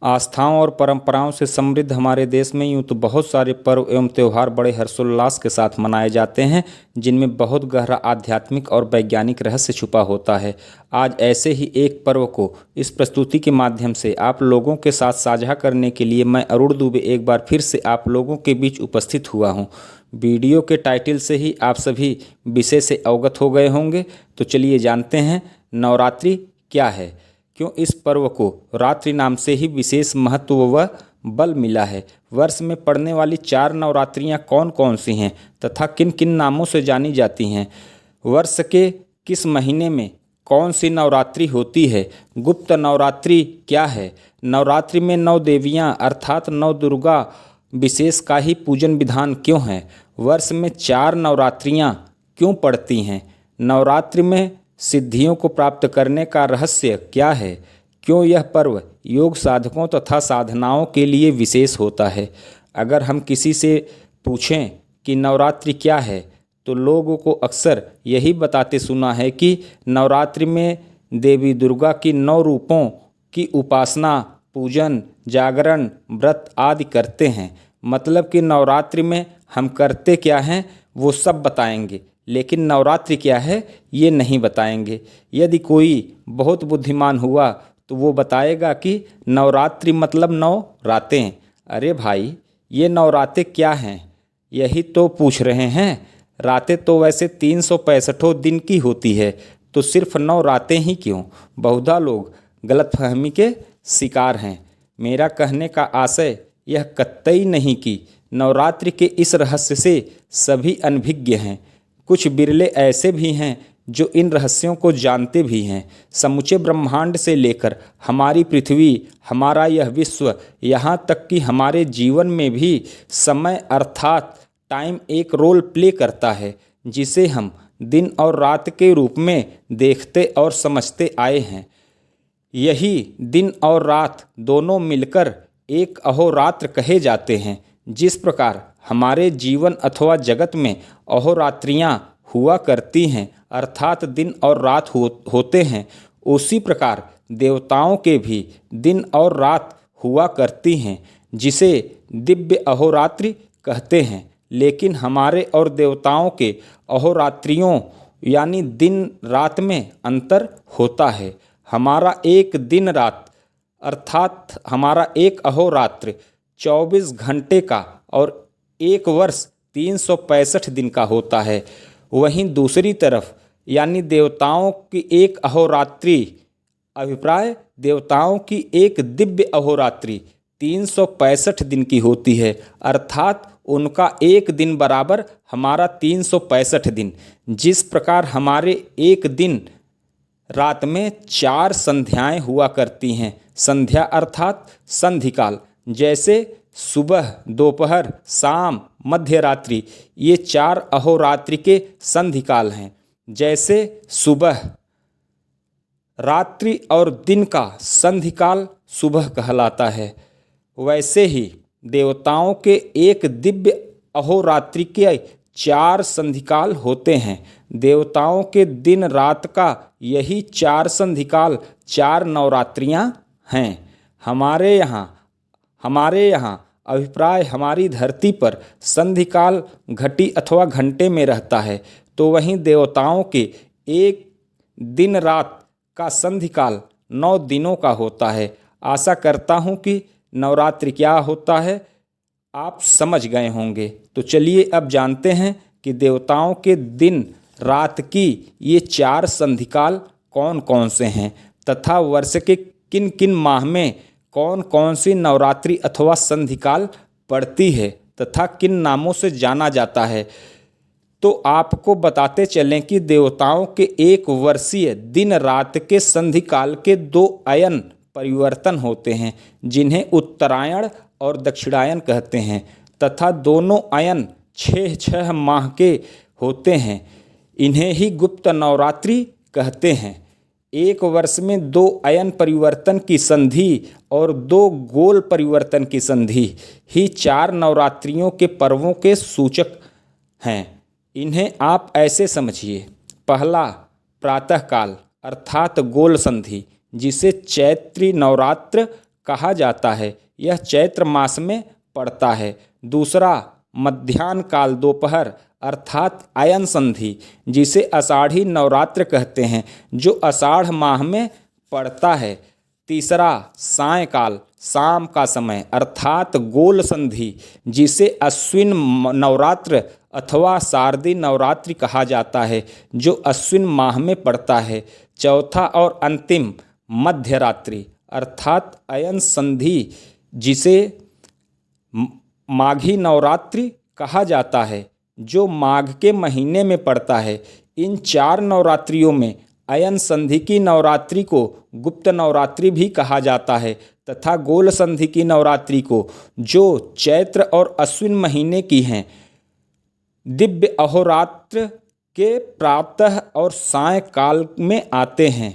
आस्थाओं और परंपराओं से समृद्ध हमारे देश में यूँ तो बहुत सारे पर्व एवं त्यौहार बड़े हर्षोल्लास के साथ मनाए जाते हैं, जिनमें बहुत गहरा आध्यात्मिक और वैज्ञानिक रहस्य छुपा होता है। आज ऐसे ही एक पर्व को इस प्रस्तुति के माध्यम से आप लोगों के साथ साझा करने के लिए मैं अरुण दुबे एक बार फिर से आप लोगों के बीच उपस्थित हुआ हूँ। वीडियो के टाइटल से ही आप सभी विषय से अवगत हो गए होंगे, तो चलिए जानते हैं नवरात्रि क्या है, क्यों इस पर्व को रात्रि नाम से ही विशेष महत्व व बल मिला है। वर्ष में पड़ने वाली 4 नवरात्रियाँ कौन कौन सी हैं तथा किन किन नामों से जानी जाती हैं। वर्ष के किस महीने में कौन सी नवरात्रि होती है। गुप्त नवरात्रि क्या है। नवरात्रि में 9 देवियाँ अर्थात 9 दुर्गा विशेष का ही पूजन विधान क्यों है। वर्ष में 4 नवरात्रियाँ क्यों पड़ती हैं। नवरात्रि में सिद्धियों को प्राप्त करने का रहस्य क्या है। क्यों यह पर्व योग साधकों तथा साधनाओं के लिए विशेष होता है। अगर हम किसी से पूछें कि नवरात्रि क्या है, तो लोगों को अक्सर यही बताते सुना है कि नवरात्रि में देवी दुर्गा की 9 रूपों की उपासना, पूजन, जागरण, व्रत आदि करते हैं। मतलब कि नवरात्रि में हम करते क्या हैं वो सब बताएंगे, लेकिन नवरात्रि क्या है ये नहीं बताएंगे। यदि कोई बहुत बुद्धिमान हुआ तो वो बताएगा कि नवरात्रि मतलब 9 रातें। अरे भाई, ये 9 रातें क्या हैं, यही तो पूछ रहे हैं। रातें तो वैसे 365 दिन की होती है, तो सिर्फ 9 रातें ही क्यों। बहुधा लोग गलतफहमी के शिकार हैं। मेरा कहने का आशय यह कतई नहीं कि नवरात्रि के इस रहस्य से सभी अनभिज्ञ हैं। कुछ बिरले ऐसे भी हैं जो इन रहस्यों को जानते भी हैं। समूचे ब्रह्मांड से लेकर हमारी पृथ्वी, हमारा यह विश्व, यहाँ तक कि हमारे जीवन में भी समय अर्थात टाइम एक रोल प्ले करता है, जिसे हम दिन और रात के रूप में देखते और समझते आए हैं। यही दिन और रात दोनों मिलकर एक अहोरात्र कहे जाते हैं। जिस प्रकार हमारे जीवन अथवा जगत में अहोरात्रियाँ हुआ करती हैं अर्थात दिन और रात होते हैं, उसी प्रकार देवताओं के भी दिन और रात हुआ करती हैं, जिसे दिव्य अहोरात्रि कहते हैं। लेकिन हमारे और देवताओं के अहोरात्रियों यानी दिन रात में अंतर होता है। हमारा एक दिन रात अर्थात हमारा एक अहोरात्र 24 घंटे का और एक वर्ष 365 दिन का होता है। वहीं दूसरी तरफ यानी देवताओं की एक अहोरात्रि अभिप्राय देवताओं की एक दिव्य अहोरात्रि 365 दिन की होती है, अर्थात उनका एक दिन बराबर हमारा 365 दिन। जिस प्रकार हमारे एक दिन रात में 4 संध्याएं हुआ करती हैं। संध्या अर्थात संधिकाल, जैसे सुबह, दोपहर, शाम, मध्य रात्रि, ये 4 अहोरात्रि के संधिकाल हैं। जैसे सुबह, रात्रि और दिन का संधिकाल सुबह कहलाता है, वैसे ही देवताओं के एक दिव्य अहोरात्रि के 4 संधिकाल होते हैं। देवताओं के दिन रात का यही 4 संधिकाल 4 नवरात्रियाँ हैं। हमारे यहाँ अभिप्राय हमारी धरती पर संधिकाल घटी अथवा घंटे में रहता है, तो वहीं देवताओं के एक दिन रात का संधिकाल 9 दिनों का होता है। आशा करता हूँ कि नवरात्रि क्या होता है आप समझ गए होंगे। तो चलिए अब जानते हैं कि देवताओं के दिन रात की ये 4 संधिकाल कौन कौन से हैं तथा वर्ष के किन किन माह में कौन कौन सी नवरात्रि अथवा संधिकाल पड़ती है तथा किन नामों से जाना जाता है। तो आपको बताते चलें कि देवताओं के एक वर्षीय दिन रात के संधिकाल के 2 अयन परिवर्तन होते हैं, जिन्हें उत्तरायण और दक्षिणायन कहते हैं, तथा दोनों अयन 6 माह के होते हैं। इन्हें ही गुप्त नवरात्रि कहते हैं। एक वर्ष में 2 अयन परिवर्तन की संधि और 2 गोल परिवर्तन की संधि ही 4 नवरात्रियों के पर्वों के सूचक हैं। इन्हें आप ऐसे समझिए। पहला प्रातःकाल अर्थात गोल संधि, जिसे चैत्री नवरात्र कहा जाता है। यह चैत्र मास में पड़ता है। दूसरा, मध्याह्न काल दोपहर अर्थात अयन संधि, जिसे आषाढ़ी नवरात्र कहते हैं, जो आषाढ़ माह में पड़ता है। तीसरा, सायंकाल शाम का समय अर्थात गोल संधि, जिसे अश्विन नवरात्र अथवा शारदीय नवरात्रि कहा जाता है, जो अश्विन माह में पड़ता है। चौथा और अंतिम, मध्य रात्रि अर्थात अयन संधि, जिसे माघी नवरात्रि कहा जाता है, जो माघ के महीने में पड़ता है। इन 4 नवरात्रियों में अयन संधि की नवरात्रि को गुप्त नवरात्रि भी कहा जाता है तथा गोल संधि की नवरात्रि को, जो चैत्र और अश्विन महीने की हैं, दिव्य अहोरात्र के प्रातः और सायंकाल में आते हैं।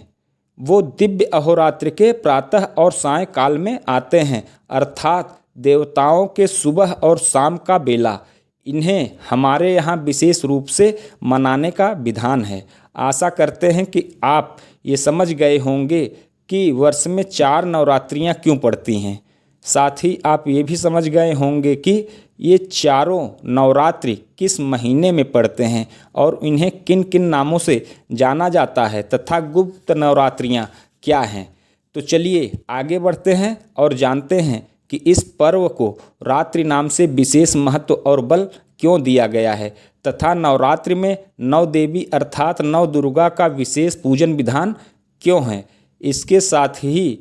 वो दिव्य अहोरात्र के प्रातः और सायंकाल में आते हैं अर्थात देवताओं के सुबह और शाम का बेला। इन्हें हमारे यहाँ विशेष रूप से मनाने का विधान है। आशा करते हैं कि आप ये समझ गए होंगे कि वर्ष में 4 नवरात्रियाँ क्यों पड़ती हैं। साथ ही आप ये भी समझ गए होंगे कि ये चारों नवरात्रि किस महीने में पड़ते हैं और इन्हें किन किन नामों से जाना जाता है तथा गुप्त नवरात्रियाँ क्या हैं। तो चलिए आगे बढ़ते हैं और जानते हैं कि इस पर्व को रात्रि नाम से विशेष महत्व और बल क्यों दिया गया है तथा नवरात्रि में 9 देवी अर्थात 9 दुर्गा का विशेष पूजन विधान क्यों है। इसके साथ ही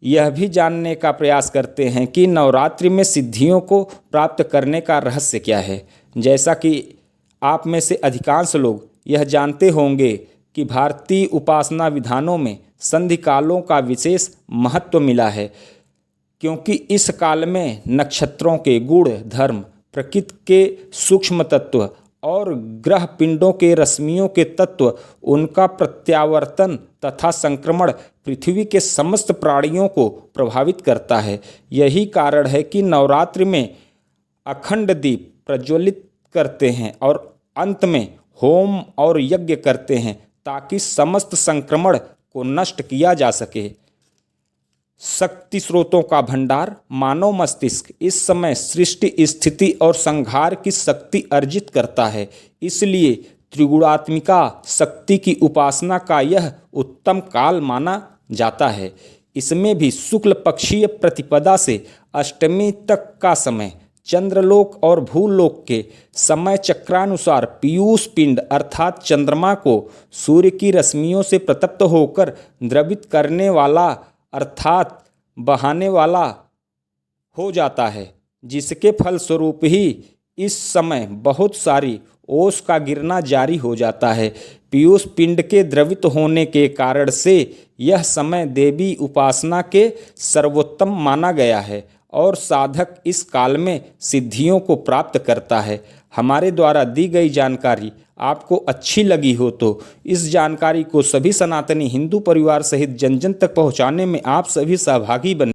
यह भी जानने का प्रयास करते हैं कि नवरात्रि में सिद्धियों को प्राप्त करने का रहस्य क्या है। जैसा कि आप में से अधिकांश लोग यह जानते होंगे कि भारतीय उपासना विधानों में संधि कालों का विशेष महत्व मिला है, क्योंकि इस काल में नक्षत्रों के गुण धर्म, प्रकृति के सूक्ष्म तत्व और ग्रह पिंडों के रश्मियों के तत्व, उनका प्रत्यावर्तन तथा संक्रमण पृथ्वी के समस्त प्राणियों को प्रभावित करता है। यही कारण है कि नवरात्रि में अखंड दीप प्रज्वलित करते हैं और अंत में होम और यज्ञ करते हैं ताकि समस्त संक्रमण को नष्ट किया जा सके। शक्ति स्रोतों का भंडार मानव मस्तिष्क इस समय सृष्टि स्थिति और संहार की शक्ति अर्जित करता है। इसलिए त्रिगुणात्मिका शक्ति की उपासना का यह उत्तम काल माना जाता है। इसमें भी शुक्ल पक्षीय प्रतिपदा से अष्टमी तक का समय चंद्रलोक और भूलोक के समय चक्रानुसार पीयूष पिंड अर्थात चंद्रमा को सूर्य की रश्मियों से प्रतप्त होकर द्रवित करने वाला अर्थात बहाने वाला हो जाता है, जिसके फलस्वरूप ही इस समय बहुत सारी ओस का गिरना जारी हो जाता है। पीयूष पिंड के द्रवित होने के कारण से यह समय देवी उपासना के सर्वोत्तम माना गया है और साधक इस काल में सिद्धियों को प्राप्त करता है। हमारे द्वारा दी गई जानकारी आपको अच्छी लगी हो तो इस जानकारी को सभी सनातनी हिंदू परिवार सहित जन जन तक पहुंचाने में आप सभी सहभागी बने।